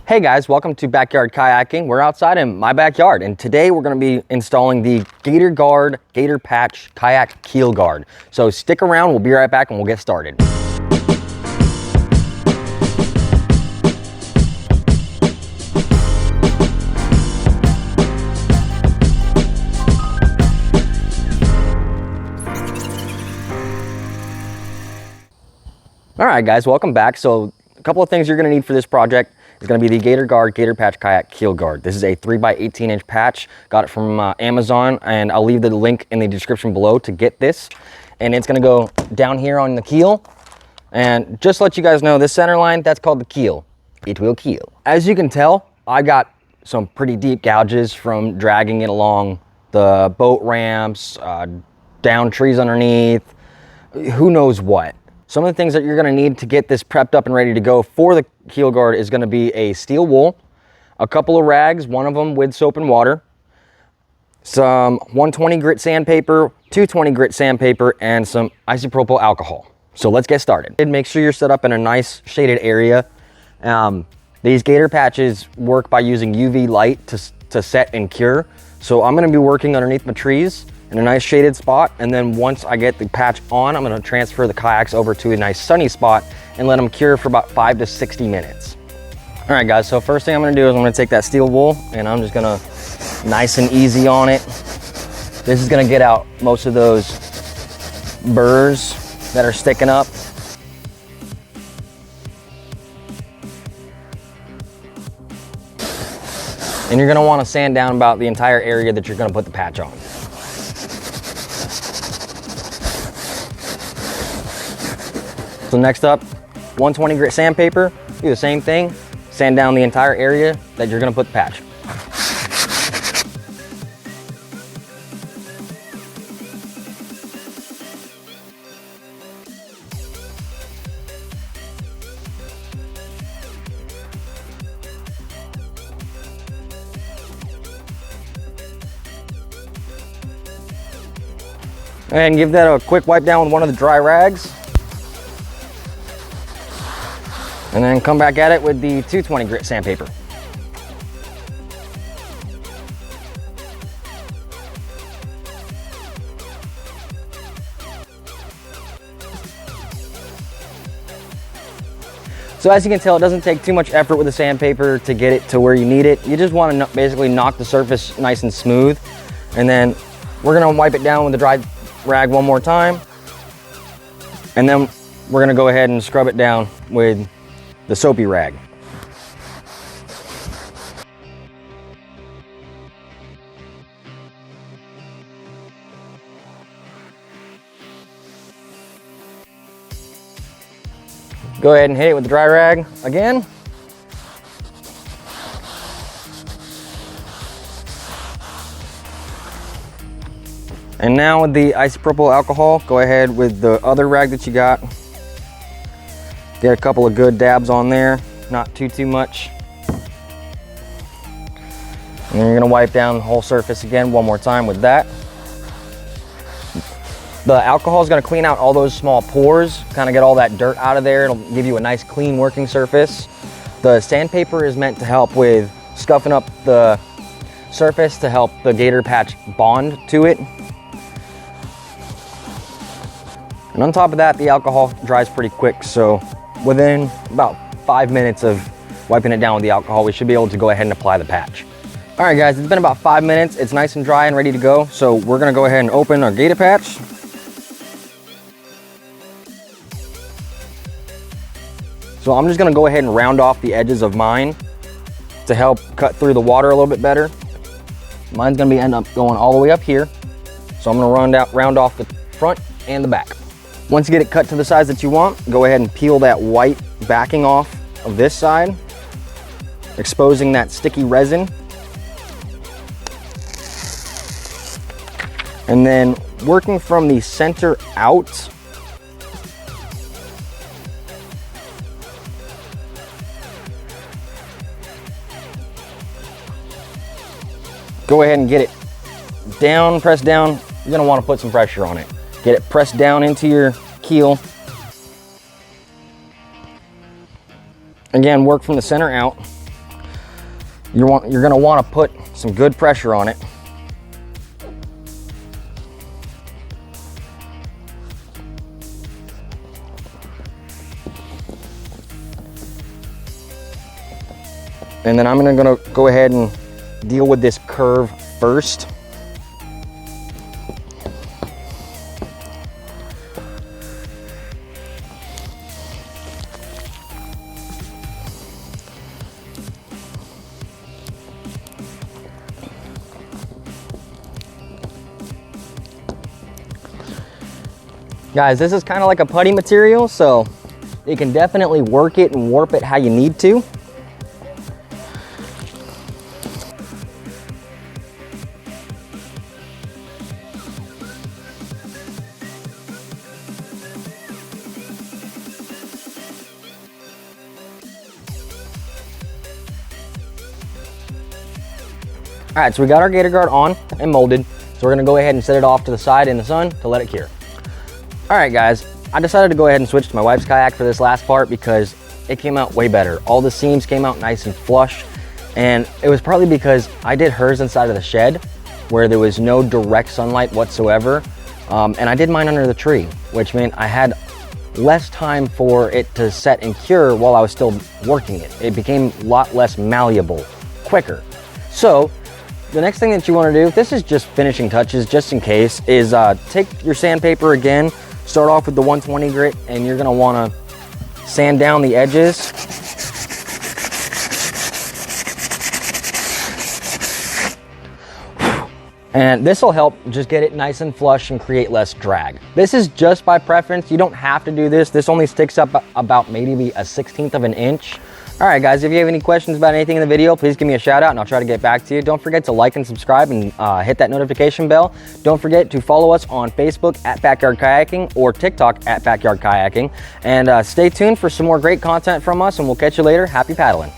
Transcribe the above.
Hey guys, welcome to Backyard Kayaking. We're outside in my backyard, and today we're going to be installing the Gator Patch Kayak Keel Guard. So stick around, we'll be right back and we'll get started. All right guys, welcome back. So a couple of things you're going to need for this project is going to be the Gator Patch Kayak Keel Guard. This is a 3x18 inch patch. Got it from Amazon, and I'll leave the link in the description below to get this. And it's going to go down here on the keel. And just to let you guys know, this center line, that's called the keel. It will keel. As you can tell, I got some pretty deep gouges from dragging it along the boat ramps, down trees underneath, who knows what. Some of the things that you're going to need to get this prepped up and ready to go for the keel guard is going to be a steel wool, a couple of rags, one of them with soap and water, some 120 grit sandpaper, 220 grit sandpaper, and some isopropyl alcohol. So let's get started. And make sure you're set up in a nice shaded area. These gator patches work by using UV light to set and cure. So I'm going to be working underneath my trees in a nice shaded spot, and then once I get the patch on, I'm going to transfer the kayaks over to a nice sunny spot and let them cure for about 5 to 60 minutes. All right guys, so first thing I'm going to do is I'm going to take that steel wool and I'm just going to nice and easy on it. This is going to get out most of those burrs that are sticking up. And you're going to want to sand down about the entire area that you're going to put the patch on. So next up, 120 grit sandpaper. Do the same thing. Sand down the entire area that you're going to put the patch. And give that a quick wipe down with one of the dry rags. And then come back at it with the 220 grit sandpaper. So as you can tell, it doesn't take too much effort with the sandpaper to get it to where you need it. You just want to basically knock the surface nice and smooth. And then we're going to wipe it down with the dry rag one more time. And then we're going to go ahead and scrub it down with the soapy rag. Go ahead and hit it with the dry rag again. And now with the isopropyl alcohol, go ahead with the other rag that you got. Get a couple of good dabs on there, not too much. And then you're gonna wipe down the whole surface again one more time with that. The alcohol is gonna clean out all those small pores, kind of get all that dirt out of there. It'll give you a nice clean working surface. The sandpaper is meant to help with scuffing up the surface to help the gator patch bond to it. And on top of that, the alcohol dries pretty quick, so within about 5 minutes of wiping it down with the alcohol, we should be able to go ahead and apply the patch. All right guys, it's been about 5 minutes. It's nice and dry and ready to go. So we're gonna go ahead and open our gator patch. So I'm just gonna go ahead and round off the edges of mine to help cut through the water a little bit better. Mine's gonna end up going all the way up here. So I'm gonna round off the front and the back. Once you get it cut to the size that you want, go ahead and peel that white backing off of this side, exposing that sticky resin. And then working from the center out, go ahead and get it down, press down. You're gonna wanna put some pressure on it. Get it pressed down into your keel. Again, work from the center out. you're gonna wanna put some good pressure on it. And then I'm gonna go ahead and deal with this curve first. Guys, this is kind of like a putty material, so you can definitely work it and warp it how you need to. All right, so we got our gator guard on and molded. So we're gonna go ahead and set it off to the side in the sun to let it cure. All right, guys, I decided to go ahead and switch to my wife's kayak for this last part because it came out way better. All the seams came out nice and flush, and it was partly because I did hers inside of the shed where there was no direct sunlight whatsoever, and I did mine under the tree, which meant I had less time for it to set and cure while I was still working it. It became a lot less malleable, quicker. So the next thing that you want to do, this is just finishing touches just in case, is take your sandpaper again, start off with the 120 grit, and you're going to want to sand down the edges. And this will help just get it nice and flush and create less drag. This is just by preference. You don't have to do this. This only sticks up about maybe a 1/16 of an inch. All right, guys, if you have any questions about anything in the video, please give me a shout out and I'll try to get back to you. Don't forget to like and subscribe and hit that notification bell. Don't forget to follow us on Facebook at Backyard Kayaking or TikTok at Backyard Kayaking. And stay tuned for some more great content from us, and we'll catch you later. Happy paddling.